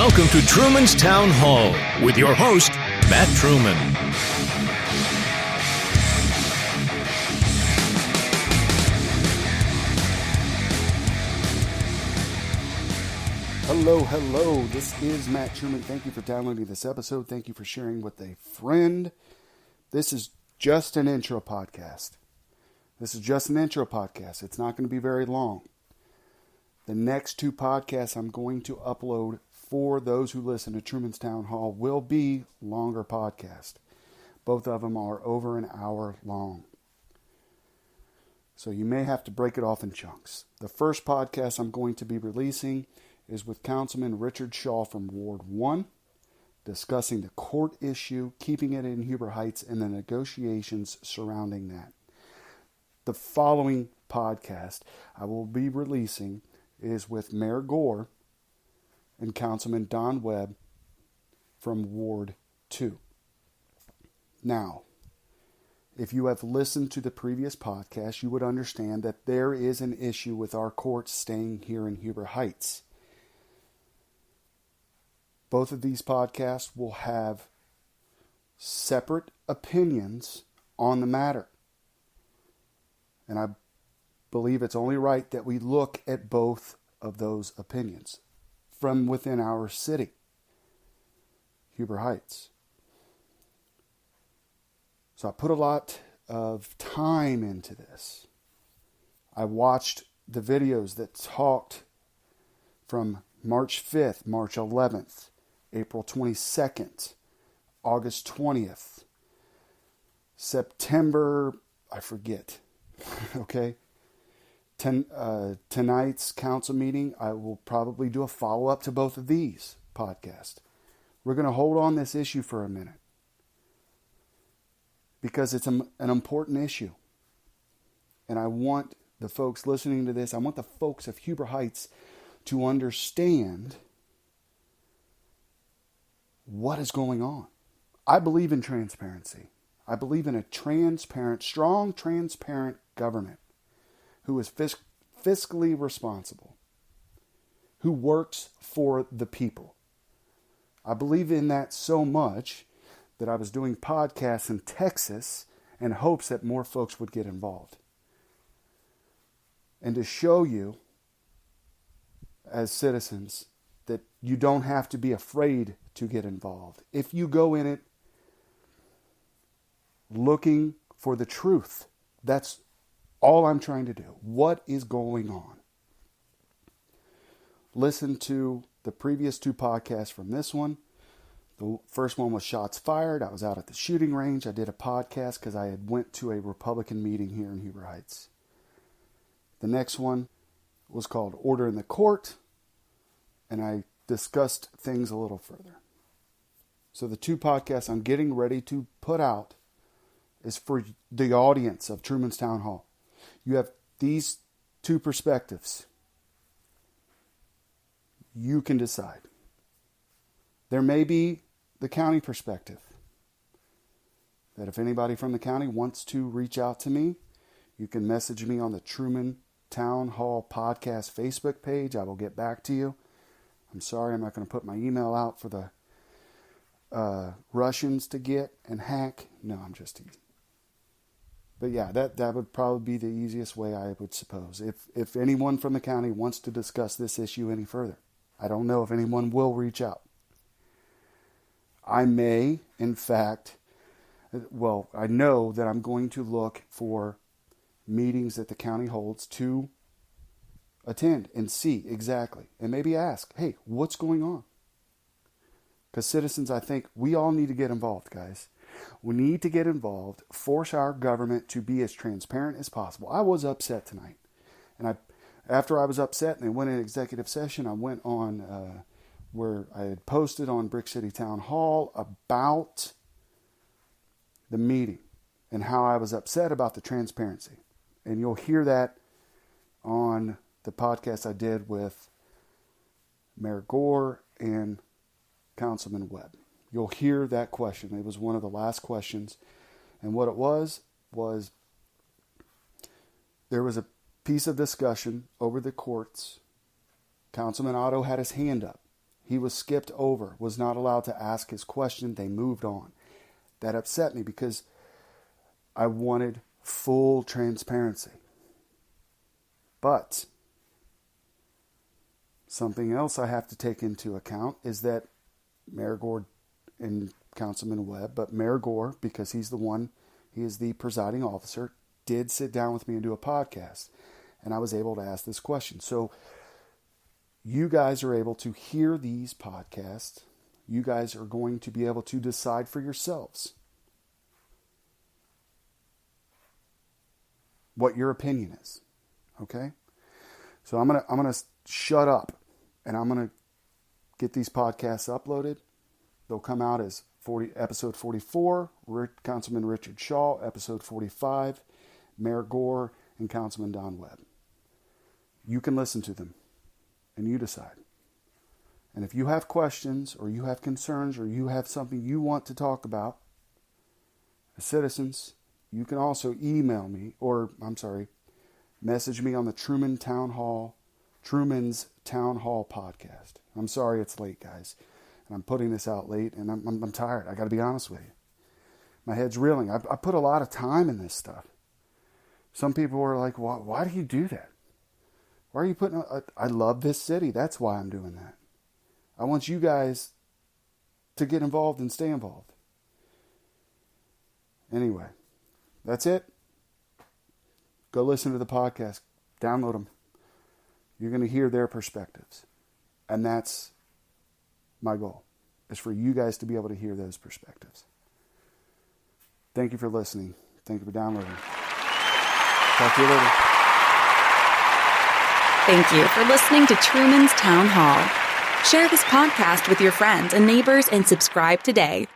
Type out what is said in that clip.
Welcome to Truman's Town Hall with your host, Matt Truman. Hello. This is Matt Truman. Thank you for downloading this episode. Thank you for sharing with a friend. This is just an intro podcast. It's not going to be very long. The next two podcasts I'm going to upload for those who listen to Truman's Town Hall will be longer podcasts. Both of them are over an hour long. So you may have to break it off in chunks. The first podcast I'm going to be releasing is with Councilman Richard Shaw from Ward 1, discussing the court issue, keeping it in Huber Heights, and the negotiations surrounding that. The following podcast I will be releasing is with Mayor Gore and Councilman Webb from Ward 2. Now, if you have listened to the previous podcast, you would understand that there is an issue with our courts staying here in Huber Heights. Both of these podcasts will have separate opinions on the matter. And I believe it's only right that we look at both of those opinions from within our city, Huber Heights. So I put a lot of time into this. I watched the videos that talked from March 5th, March 11th, April 22nd, August 20th, September, I forget, okay? Tonight's council meeting, I will probably do a follow-up to both of these podcasts. We're going to hold on this issue for a minute because it's an important issue. And I want the folks listening to this, I want the folks of Huber Heights to understand what is going on. I believe in transparency. I believe in a strong, transparent government who is fiscally responsible, who works for the people. I believe in that so much that I was doing podcasts in Texas in hopes that more folks would get involved. And to show you, as citizens, that you don't have to be afraid to get involved. If you go in it looking for the truth, that's all I'm trying to do. What is going on? Listen to the previous two podcasts from this one. The first one was Shots Fired. I was out at the shooting range. I did a podcast because I had went to a Republican meeting here in Huber Heights. The next one was called Order in the Court, and I discussed things a little further. So the two podcasts I'm getting ready to put out is for the audience of Truman's Town Hall. You have these two perspectives. You can decide. There may be the county perspective. That if anybody from the county wants to reach out to me, you can message me on the Truman Town Hall Podcast Facebook page. I will get back to you. I'm sorry, I'm not going to put my email out for the Russians to get and hack. No, I'm just teasing. But yeah, that would probably be the easiest way, I would suppose. If anyone from the county wants to discuss this issue any further. I don't know if anyone will reach out. I may, in fact, I know that I'm going to look for meetings that the county holds to attend and see exactly. And maybe ask, hey, what's going on? Because citizens, I think we all need to get involved, guys. We need to get involved, force our government to be as transparent as possible. I was upset tonight. And after I was upset and they went in executive session, I went on where I had posted on Brick City Town Hall about the meeting and how I was upset about the transparency. And you'll hear that on the podcast I did with Mayor Gore and Councilman Webb. You'll hear that question. It was one of the last questions. And what it was there was a piece of discussion over the courts. Councilman Otto had his hand up. He was skipped over, was not allowed to ask his question. They moved on. That upset me because I wanted full transparency. But something else I have to take into account is that Mayor Gore and Councilman Webb, but Mayor Gore, because he is the presiding officer, did sit down with me and do a podcast. And I was able to ask this question. So you guys are able to hear these podcasts. You guys are going to be able to decide for yourselves what your opinion is. Okay? So I'm gonna shut up and I'm gonna get these podcasts uploaded. They'll come out as episode 44, Councilman Richard Shaw, episode 45, Mayor Gore, and Councilman Don Webb. You can listen to them and you decide. And if you have questions or you have concerns or you have something you want to talk about as citizens, you can also email me message me on the Truman's Town Hall podcast. I'm sorry it's late, guys. And I'm putting this out late and I'm tired. I got to be honest with you. My head's reeling. I put a lot of time in this stuff. Some people were like, why do you do that? Why are you putting... I love this city. That's why I'm doing that. I want you guys to get involved and stay involved. Anyway, that's it. Go listen to the podcast. Download them. You're going to hear their perspectives. And that's my goal, is for you guys to be able to hear those perspectives. Thank you for listening. Thank you for downloading. Talk to you later. Thank you for listening to Truman's Town Hall. Share this podcast with your friends and neighbors and subscribe today.